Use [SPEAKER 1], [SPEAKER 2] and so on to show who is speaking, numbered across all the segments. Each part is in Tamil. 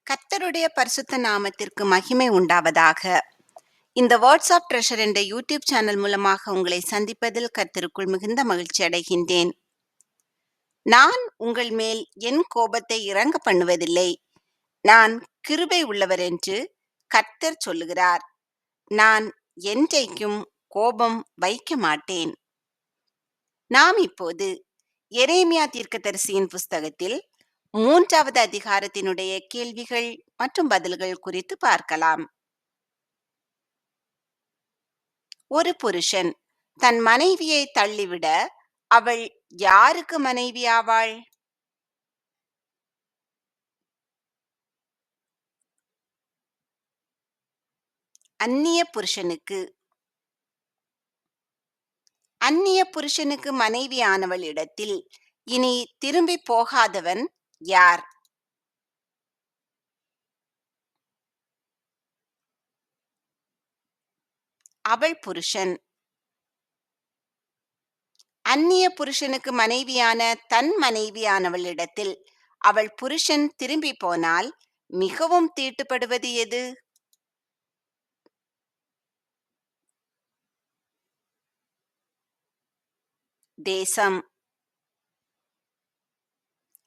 [SPEAKER 1] கர்த்தருடைய பரிசுத்த நாமத்திற்கு மகிமை உண்டாவதாக. இந்த வேர்ட்ஸ் ஆஃப் ட்ரெஷர் என்ற யூடியூப் சேனல் மூலமாக உங்களை சந்திப்பதில் கர்த்தருக்குள் மிகுந்த மகிழ்ச்சி அடைகின்றேன். நான் உங்கள் மேல் என் கோபத்தை இறங்க பண்ணுவதில்லை. நான் கிருபை உள்ளவர் என்று கர்த்தர் சொல்லுகிறார். நான் என்றைக்கும் கோபம் வைக்க மாட்டேன். நாம் இப்போது எரேமியா தீர்க்கதரிசியின் புஸ்தகத்தில் 3வது அதிகாரத்தினுடைய கேள்விகள் மற்றும் பதில்கள் குறித்து பார்க்கலாம். ஒரு புருஷன் தன் மனைவியை தள்ளிவிட அவள் யாருக்கு மனைவியாவாள்? அந்நிய புருஷனுக்கு. அந்நிய புருஷனுக்கு மனைவியானவளிடத்தில் இனி திரும்பி போகாதவன் யார்? அவள் புருஷன். அந்நிய புருஷனுக்கு மனைவியான தன் மனைவியானவளிடத்தில் அவள் புருஷன் திரும்பி போனால் மிகவும் தீட்டுப்படுவது எது? தேசம்.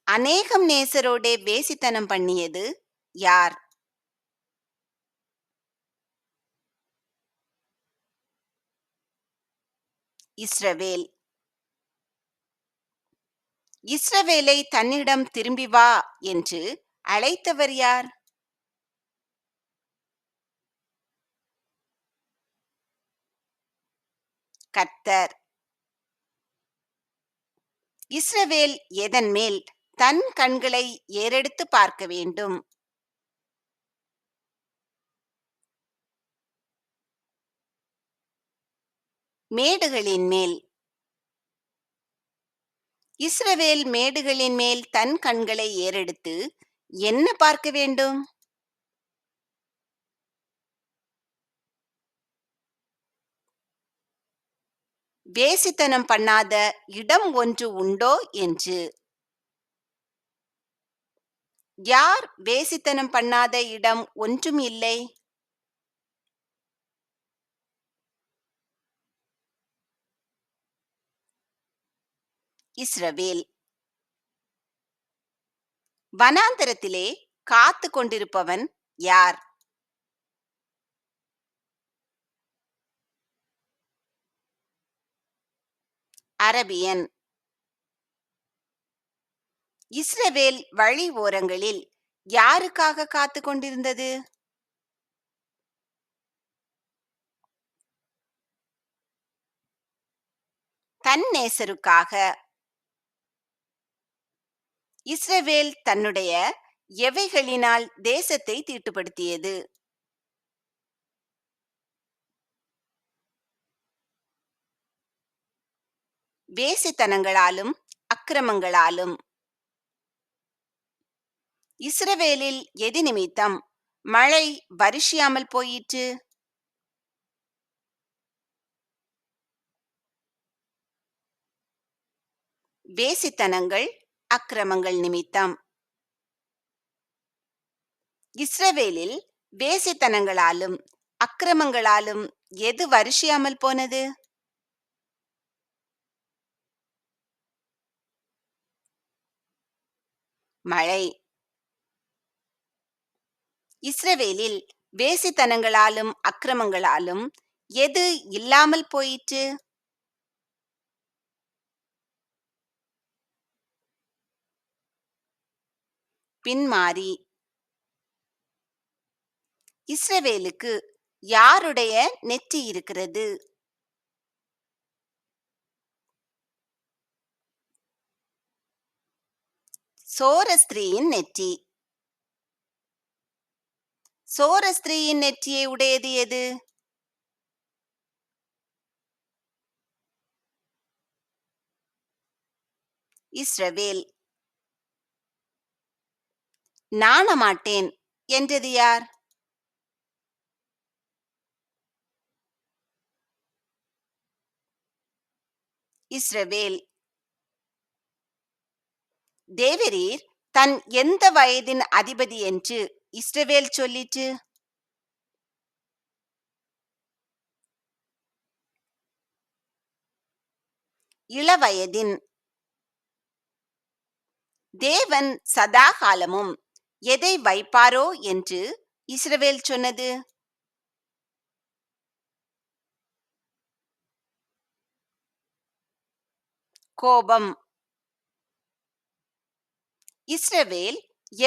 [SPEAKER 1] அநேகம் நேசரோடே வேசித்தனம் பண்ணியது யார்? இஸ்ரவேல். இஸ்ரவேலை தன்னிடம் திரும்பி வா என்று அழைத்தவர் யார்? கர்த்தர். இஸ்ரவேல் எதன் மேல் தன் கண்களை ஏறெடுத்து பார்க்க வேண்டும்? மேடுகளின் மேல். இஸ்ரவேல் மேடுகளின் மேல் தன் கண்களை ஏறெடுத்து என்ன பார்க்க வேண்டும்? வேசித்தனம் பண்ணாத இடம் ஒன்று உண்டோ என்று. யார் வேசித்தனம் பண்ணாத இடம் ஒன்றும் இல்லை? இஸ்ரவேல். வனாந்தரத்திலே காத்து கொண்டிருப்பவன் யார்? அரபியன். இஸ்ரவேல் வழி ஓரங்களில் யாருக்காக காத்து கொண்டிருந்தது? தன் நேசருக்காக. இஸ்ரவேல் தன்னுடைய எவைகளினால் தேசத்தை தீட்டுப்படுத்தியது? வேசித்தனங்களாலும் அக்கிரமங்களாலும். இஸ்ரவேலில் எது நிமித்தம் மழை வருஷியாமல் போயிற்று? வேசித்தனங்கள் அக்கிரமங்கள் நிமித்தம். இஸ்ரவேலில் வேசித்தனங்களாலும் அக்கிரமங்களாலும் எது வருஷியாமல் போனது? மழை. இஸ்ரவேலில் வேசித்தனங்களாலும் அக்கிரமங்களாலும் எது இல்லாமல் போயிற்று? பின்மாறி. இஸ்ரவேலுக்கு யாருடைய நெற்றி இருக்கிறது? சோரஸ்திரியின் நெற்றி. சோரஸ்திரியின் நெற்றியை உடையது எது? இஸ்ரவேல். நாணமாட்டேன் என்றது யார்? இஸ்ரவேல். தேவரீர் தன் எந்த வயதின் அதிபதி என்று இஸ்ரவேல் சொல்லிற்று? இளவயதின் தேவன் சதா காலமும் எதை வைப்பாரோ என்று இஸ்ரவேல் சொன்னது? கோபம். இஸ்ரவேல்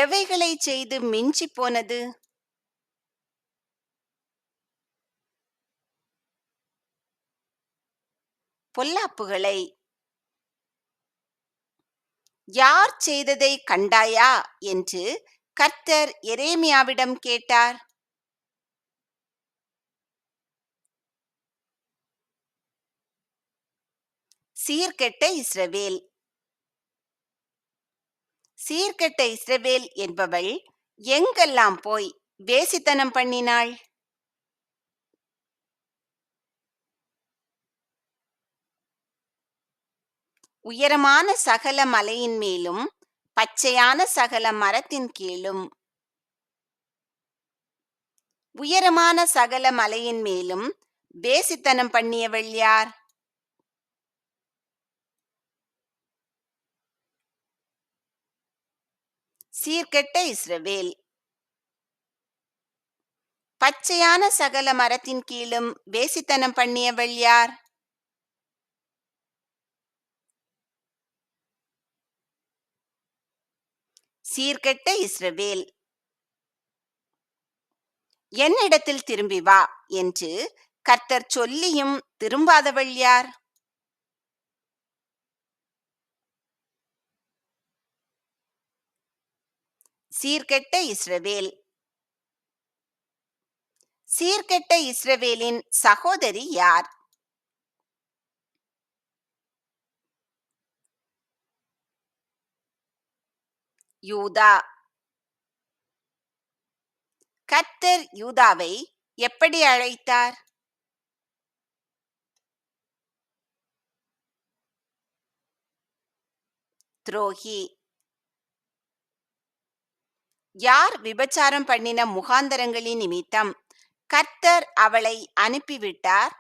[SPEAKER 1] எவைகளை செய்து மிஞ்சி போனது? பொல்லாப்புகளை. யார் செய்ததை கண்டாயா என்று கர்த்தர் எரேமியாவிடம் கேட்டார். சீர்கெட்ட இஸ்ரவேல். சீர்கெட்ட இஸ்ரவேல் என்பவள் எங்கெல்லாம் போய் வேசித்தனம் பண்ணினாள்? உயரமான சகல மலையின் மேலும் பச்சையான சகல மரத்தின் கீழும். உயரமான சகல மலையின் மேலும் வேசித்தனம் பண்ணியவள் யார்? சீர்கெட்ட இஸ்ரவேல். பச்சையான சகல மரத்தின் கீழும் வேசித்தனம் பண்ணியவள் யார்? சீர்கெட்ட இஸ்ரவேல். என்னிடத்தில் திரும்பி வா என்று கர்த்தர் சொல்லியும் திரும்பாதவள் யார்? சீர்கெட்ட இஸ்ரவேல். சீர்கெட்ட இஸ்ரவேலின் சகோதரி யார்? யூதா. கர்த்தர் யூதாவை எப்படி அழைத்தார்? துரோகி. யார் விபச்சாரம் பண்ணின முகாந்தரங்களின் நிமித்தம் கர்த்தர் அவளை அனுப்பிவிட்டார்?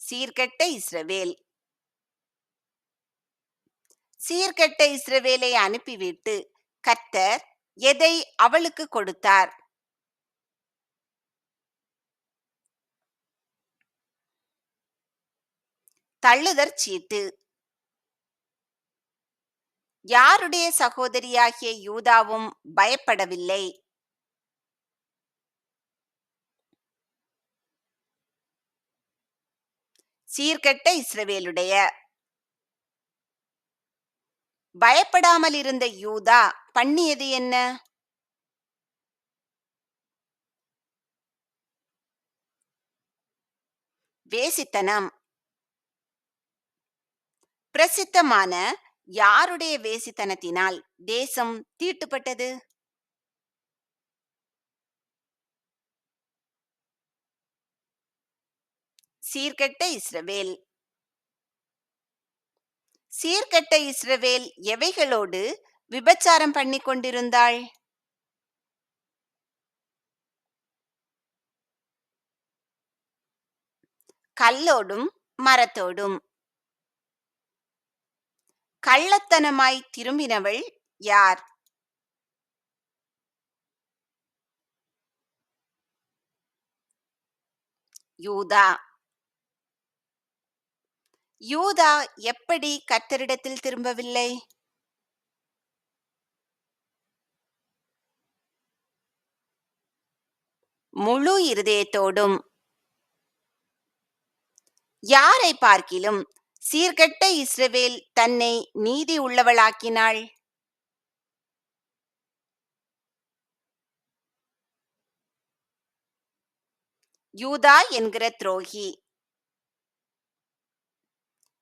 [SPEAKER 1] சீர்கெட்ட இஸ்ரவேல். சீர்கெட்ட இஸ்ரவேலை அனுப்பிவிட்டு கர்த்தர் எதை அவளுக்கு கொடுத்தார்? தள்ளுதற் சீட்டு. யாருடைய சகோதரியாகிய யூதாவும் பயப்படவில்லை. சீர்கெட்ட இஸ்ரவேலுடைய. பயப்படாமல் இருந்த யூதா பண்ணியது என்ன? வேசித்தனம். பிரசித்தமான யாருடைய வேசித்தனத்தினால் தேசம் தீட்டுப்பட்டது? சீர்கெட்ட இஸ்ரவேல். சீர்கெட்ட இஸ்ரவேல் எவைகளோடு விபச்சாரம் பண்ணிக் கொண்டிருந்தாள்? கல்லோடும் மரத்தோடும். கள்ளத்தனமாய் திரும்பினவள் யார்? யூதா. யூதா எப்படி கர்த்தரிடத்தில் திரும்பவில்லை? முழு இருதயத்தோடும். யாரை பார்க்கிலும் சீர்கெட்ட இஸ்ரவேல் தன்னை நீதி உள்ளவளாக்கினாள்? யூதா என்கிற துரோகி.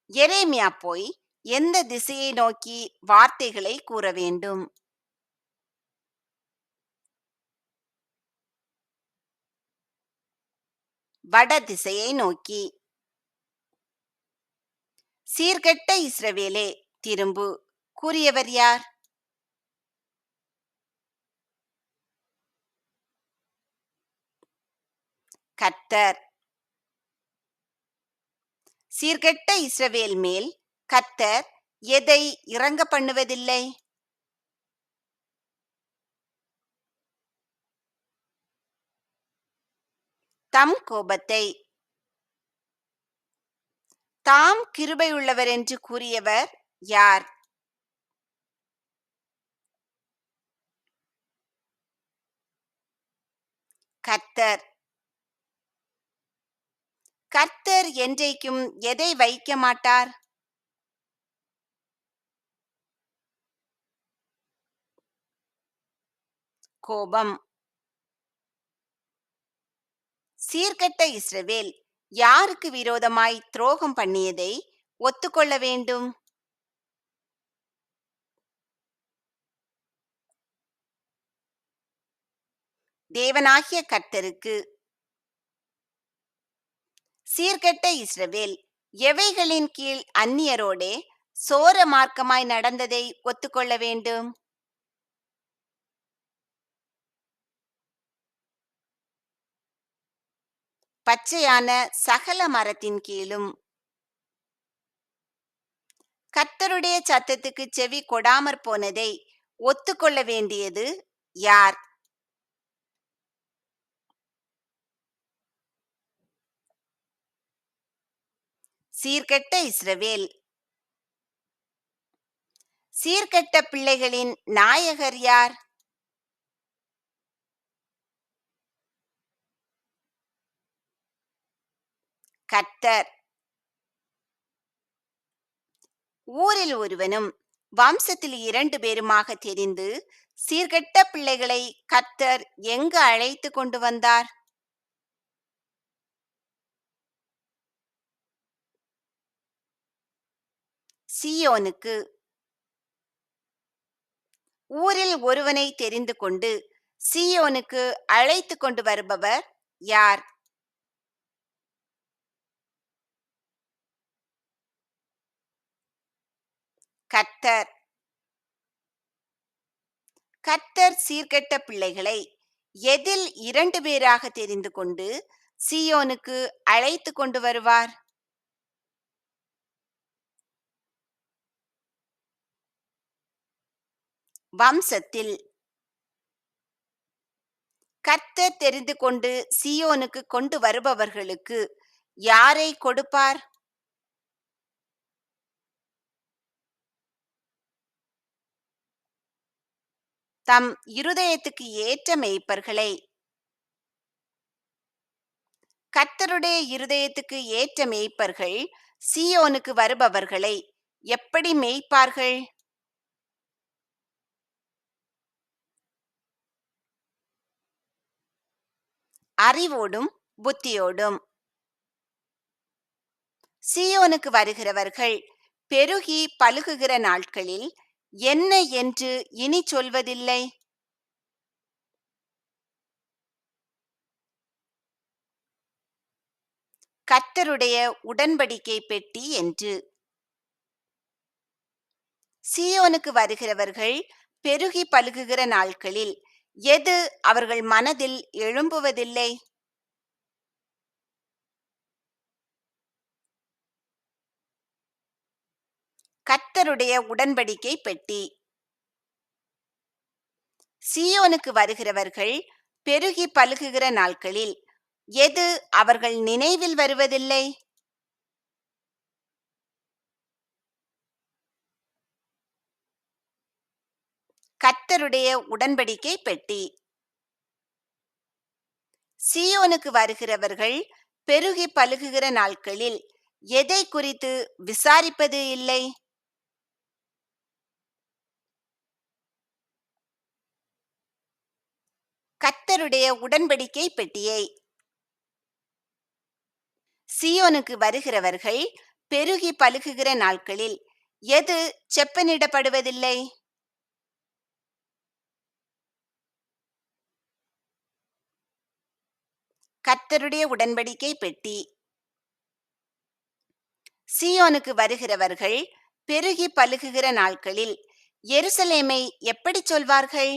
[SPEAKER 1] எரேமியா போய் எந்த திசையை நோக்கி வார்த்தைகளை கூற வேண்டும்? வட திசையை நோக்கி. சீர்கெட்ட இஸ்ரவேலே திரும்பு கூறியவர் யார்? கர்த்தர். சீர்கெட்ட இஸ்ரவேல் மேல் கர்த்தர் எதை இறங்க பண்ணுவதில்லை? தம் கோபத்தை. தாம் கிருபையுள்ளவர் என்று கூறியவர் யார்? கர்த்தர். கர்த்தர் என்றைக்கும் எதை வைக்க மாட்டார்? கோபம். சீர்கெட்ட இஸ்ரவேல் யாருக்கு விரோதமாய் துரோகம் பண்ணியதை ஒத்துக்கொள்ள வேண்டும்? தேவனாகிய கர்த்தருக்கு. சீர்கெட்ட இஸ்ரவேல் எவைகளின் கீழ் அந்நியரோடே சோர மார்க்கமாய் நடந்ததை ஒத்துக்கொள்ள வேண்டும்? பச்சையான சகல மரத்தின் கீழும். கர்த்தருடைய சத்தத்துக்கு செவி கொடாமற் போனதை ஒத்துக்கொள்ள வேண்டியது யார்? சீர்கெட்ட இஸ்ரவேல். சீர்கெட்ட பிள்ளைகளின் நாயகர் யார்? கர்த்தர். ஊரில் ஒருவனும் வம்சத்தில் 2 பேருமாக தெரிந்து சீர்கெட்ட பிள்ளைகளை கர்த்தர் எங்கு அழைத்து கொண்டு வந்தார்? சீயோனுக்கு. ஊரில் ஒருவனை தெரிந்து கொண்டு சீயோனுக்கு அழைத்து கொண்டு வருபவர் யார்? கர்த்தர். கர்த்தர் சீர்கெட்ட பிள்ளைகளை எதில் 2 பேராக தெரிந்து கொண்டு சீயோனுக்கு அழைத்து கொண்டு வருவார்? வம்சத்தில். கர்த்தர் தெரிந்து கொண்டு சீயோனுக்கு கொண்டு வருபவர்களுக்கு யாரை கொடுப்பார்? தம் இருதயத்துக்கு ஏற்ற மேய்ப்பர்களை. கர்த்தருடைய இருதயத்துக்கு ஏற்ற மேய்ப்பர்கள் சீயோனுக்கு வருபவர்களை எப்படி மேய்ப்பார்கள்? அறிவோடும் புத்தியோடும். சீயோனுக்கு வருகிறவர்கள் பெருகி பலுகுகிற நாட்களில் என்ன என்று இனி சொல்வதில்லை? கர்த்தருடைய உடன்படிக்கை பெட்டி என்று. சீயோனுக்கு வருகிறவர்கள் பெருகி பலுகுகிற நாட்களில் எது அவர்கள் மனதில் எழும்புவதில்லை? கர்த்தருடைய உடன்படிக்கை பெட்டி. சீயோனுக்கு வருகிறவர்கள் பெருகி பலுகுகிற நாட்களில் எது அவர்கள் நினைவில் வருவதில்லை? கர்த்தருடைய உடன்படிக்கை பெட்டி. சீயோனுக்கு வருகிறவர்கள் பெருகி பலுகுகிற நாட்களில் எதை குறித்து விசாரிப்பது இல்லை? கர்த்தருடைய உடன்படிக்கை பெட்டியை. சீயோனுக்கு வருகிறவர்கள் பெருகி பலுகுகிற நாட்களில் எது செப்பனிடப்படுவதில்லை? கர்த்தருடைய உடன்படிக்கை பெட்டி. சீயோனுக்கு வருகிறவர்கள் பெருகி பலுகுகிற நாட்களில் எருசலேமை எப்படி சொல்வார்கள்?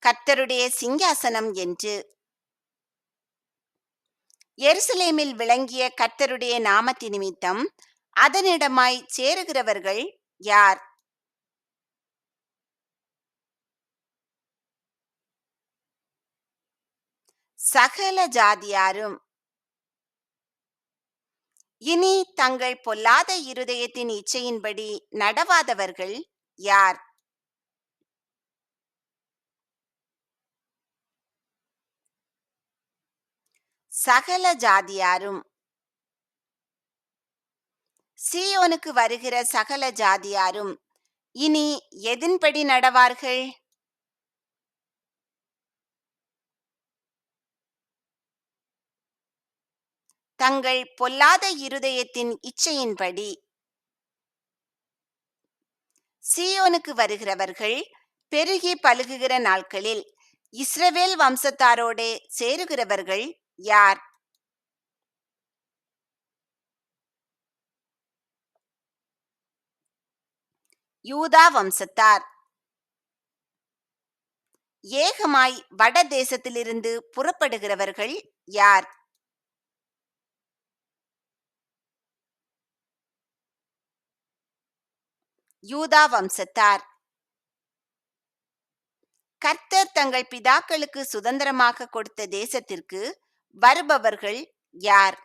[SPEAKER 1] கர்த்தருடைய சிங்காசனம் என்று. எருசலேமில் விளங்கிய கர்த்தருடைய நாமத்தி நிமித்தம் அதனிடமாய் சேருகிறவர்கள் யார்? சகல ஜாதியாரும். இனி தங்கள் பொல்லாத இருதயத்தின் இச்சையின்படி நடவாதவர்கள் யார்? சகல ஜாதியாரும். சீயோனுக்கு வருகிற சகல ஜாதியாரும் இனி எதின்படி நடவார்கள்? தங்கள் பொல்லாத இருதயத்தின் இச்சையின்படி. சீயோனுக்கு வருகிறவர்கள் பெருகி பலுகுகிற நாட்களில் இஸ்ரவேல் வம்சத்தாரோடே சேருகிறவர்கள் யார்? யூதா வம்சத்தார். ஏகமாய் வட தேசத்திலிருந்து புறப்படுகிறவர்கள் யார்? யூதா வம்சத்தார். கர்த்தர் தங்கள் பிதாக்களுக்கு சுதந்திரமாக கொடுத்த தேசத்திற்கு வருபவர்கள் யார்?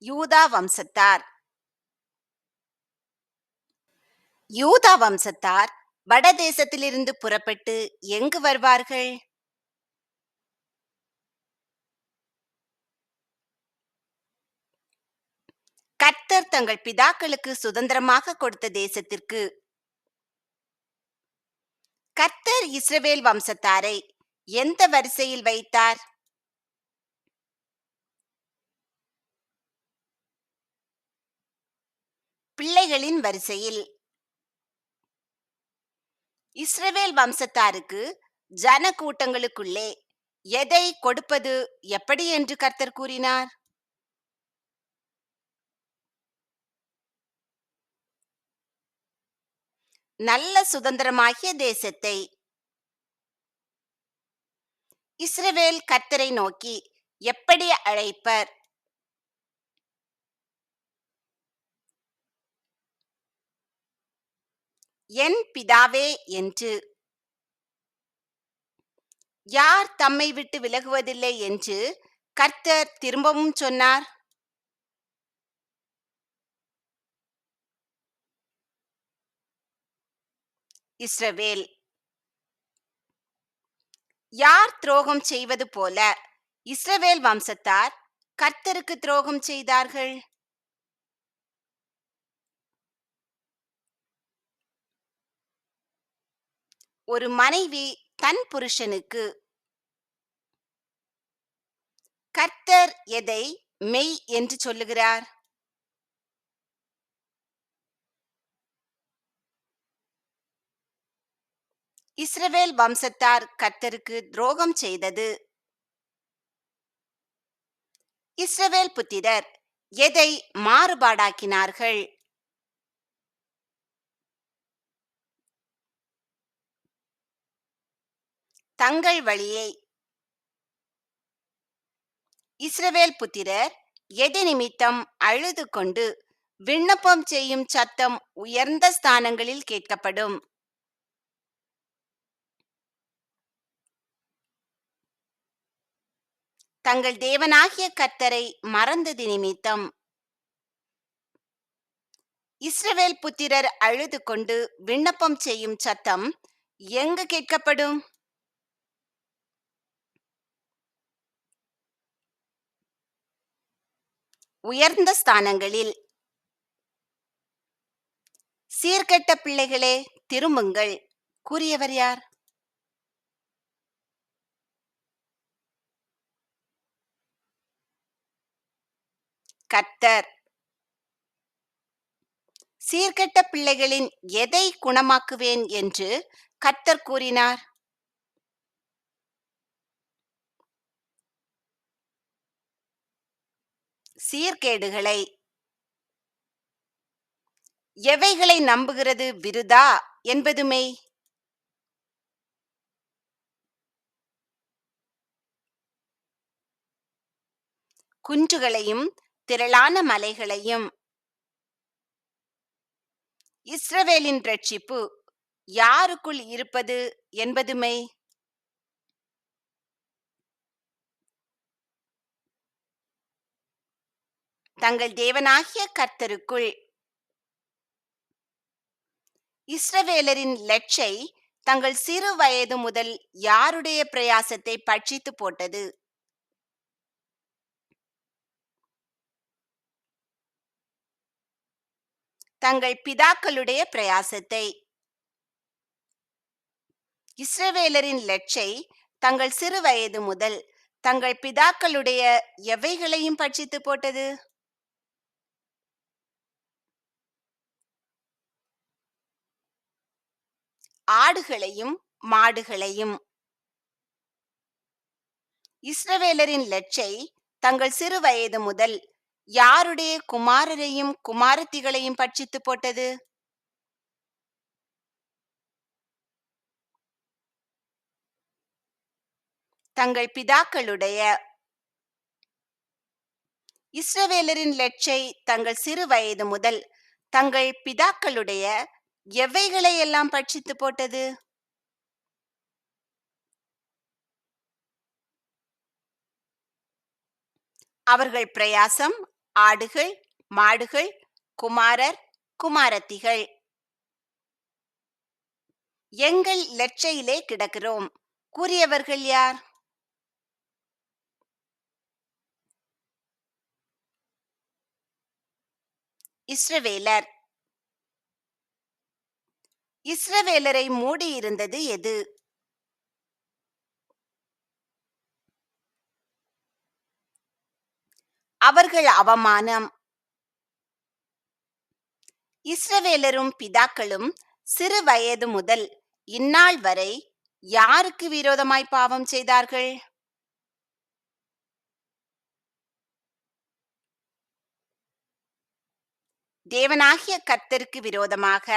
[SPEAKER 1] யூதா வம்சத்தார். யூதா வம்சத்தார் வடதேசத்திலிருந்து புறப்பட்டு எங்கு வருவார்கள்? கர்த்தர் தங்கள் பிதாக்களுக்கு சுதந்திரமாக கொடுத்த தேசத்திற்கு. கர்த்தர் இஸ்ரவேல் வம்சத்தாரை எந்த வரிசையில் வைத்தார்? பிள்ளைகளின் வரிசையில். இஸ்ரவேல் வம்சத்தாருக்கு ஜன கூட்டங்களுக்குள்ளே எதை கொடுப்பது எப்படி என்று கர்த்தர் கூறினார்? நல்ல சுதந்திரமாகிய தேசத்தை. இஸ்ரவேல் கர்த்தரை நோக்கி எப்படி அழைப்பர்? என் பிதாவே என்று. யார் தம்மை விட்டு விலகுவதில்லை என்று கர்த்தர் திரும்பவும் சொன்னார்? இஸ்ரவேல். யார் துரோகம் செய்வது போல இஸ்ரவேல் வம்சத்தார் கர்த்தருக்கு துரோகம் செய்தார்கள்? ஒரு மனைவி தன் புருஷனுக்கு. கர்த்தர் எதை மெய் என்று சொல்லுகிறார்? இஸ்ரவேல் வம்சத்தார் கர்த்தருக்கு துரோகம் செய்தது. இஸ்ரவேல் புத்திரர் எதை மாறுபாடாக்கினார்கள்? தங்கள் வழியை. இஸ்ரவேல் புத்திரர் எது நிமித்தம் அழுது கொண்டு விண்ணப்பம் செய்யும் சத்தம் உயர்ந்த ஸ்தானங்களில் கேட்கப்படும்? தங்கள் தேவனாகிய கர்த்தரை மறந்தது நிமித்தம். இஸ்ரவேல் புத்திரர் அழுது கொண்டு விண்ணப்பம் செய்யும் சத்தம் எங்கு கேட்கப்படும்? உயர்ந்த ஸ்தானங்களில். சீர்கெட்ட பிள்ளைகளே திரும்புங்கள் கூறியவர் யார்? கர்த்தர். சீர்கெட்ட பிள்ளைகளின் எதை குணமாக்குவேன் என்று கர்த்தர் கூறினார்? சீர்கேடுகளை. எவைகளை நம்புகிறது விருதா என்பது மெய். குன்றுகளையும் திரளான மலைகளையும். இஸ்ரவேலின் இரட்சிப்பு யாருக்குள் இருப்பது என்பது மெய். தங்கள் தேவனாகிய கர்த்தருக்குள். இஸ்ரவேலரின் லெட்சை தங்கள் சிறு வயது முதல் யாருடைய பிரயாசத்தை பட்சித்து போட்டது? தங்கள் பிதாக்களுடைய பிரயாசத்தை. இஸ்ரவேலரின் லெட்சை தங்கள் சிறு வயது முதல் தங்கள் பிதாக்களுடைய எவைகளையும் பட்சித்து போட்டது? ஆடுகளையும் மாடுகளையும். இஸ்ரவேலரின் லெட்சை தங்கள் சிறு வயது முதல் யாருடைய குமாரரையும் குமாரத்திகளையும் பட்சித்து போட்டது? தங்கள் பிதாக்களுடைய. இஸ்ரவேலரின் லெட்சை தங்கள் சிறு வயது முதல் தங்கள் பிதாக்களுடைய எவைகளை எல்லாம் பட்சித்து போட்டது? அவர்கள் பிரயாசம், ஆடுகள், மாடுகள், குமாரர், குமாரத்திகள். எங்கள் லெட்சையிலே கிடக்கிறோம் கூறியவர்கள் யார்? இஸ்ரவேலர். இஸ்ரவேலரை மூடியிருந்தது எது? அவர்கள் அவமானம். இஸ்ரவேலரும் பிதாக்களும் சிறு வயது முதல் இந்நாள் வரை யாருக்கு விரோதமாய் பாவம் செய்தார்கள்? தேவனாகிய கர்த்தருக்கு விரோதமாக.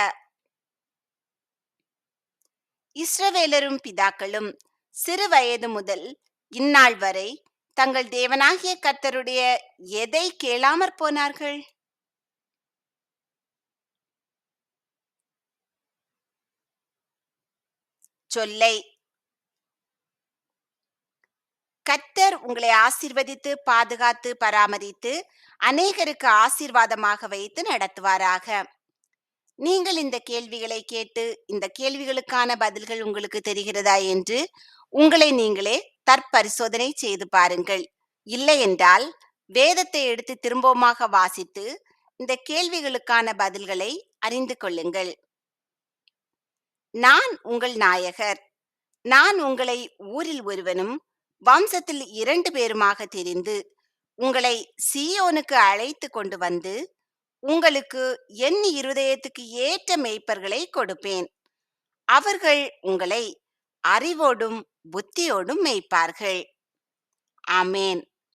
[SPEAKER 1] இஸ்ரவேலரும் பிதாக்களும் சிறு வயது முதல் இந்நாள் வரை தங்கள் தேவனாகிய கர்த்தருடைய எதை கேளாமற் போனார்கள்? சொல்லை. கர்த்தர் உங்களை ஆசீர்வதித்து பாதுகாத்து பராமரித்து அநேகருக்கு ஆசீர்வாதமாக வைத்து நடத்துவாராக. நீங்கள் இந்த கேள்விகளை கேட்டு இந்த கேள்விகளுக்கான பதில்கள் உங்களுக்கு தெரிகிறதா என்று உங்களை நீங்களே தற்பரிசோதனை செய்து பாருங்கள். இல்லையென்றால் வேதத்தை எடுத்து திரும்பவுமாக வாசித்து இந்த கேள்விகளுக்கான பதில்களை அறிந்து கொள்ளுங்கள். நான் உங்கள் நாயகர். நான் உங்களை ஊரில் ஒருவனும் வம்சத்தில் 2 பேருமாக தெரிந்து உங்களை சீயோனுக்கு அழைத்து கொண்டு வந்து உங்களுக்கு என் இருதயத்துக்கு ஏற்ற மேய்ப்பர்களை கொடுப்பேன். அவர்கள் உங்களை அறிவோடும் புத்தியோடும் மேய்ப்பார்கள். ஆமேன்.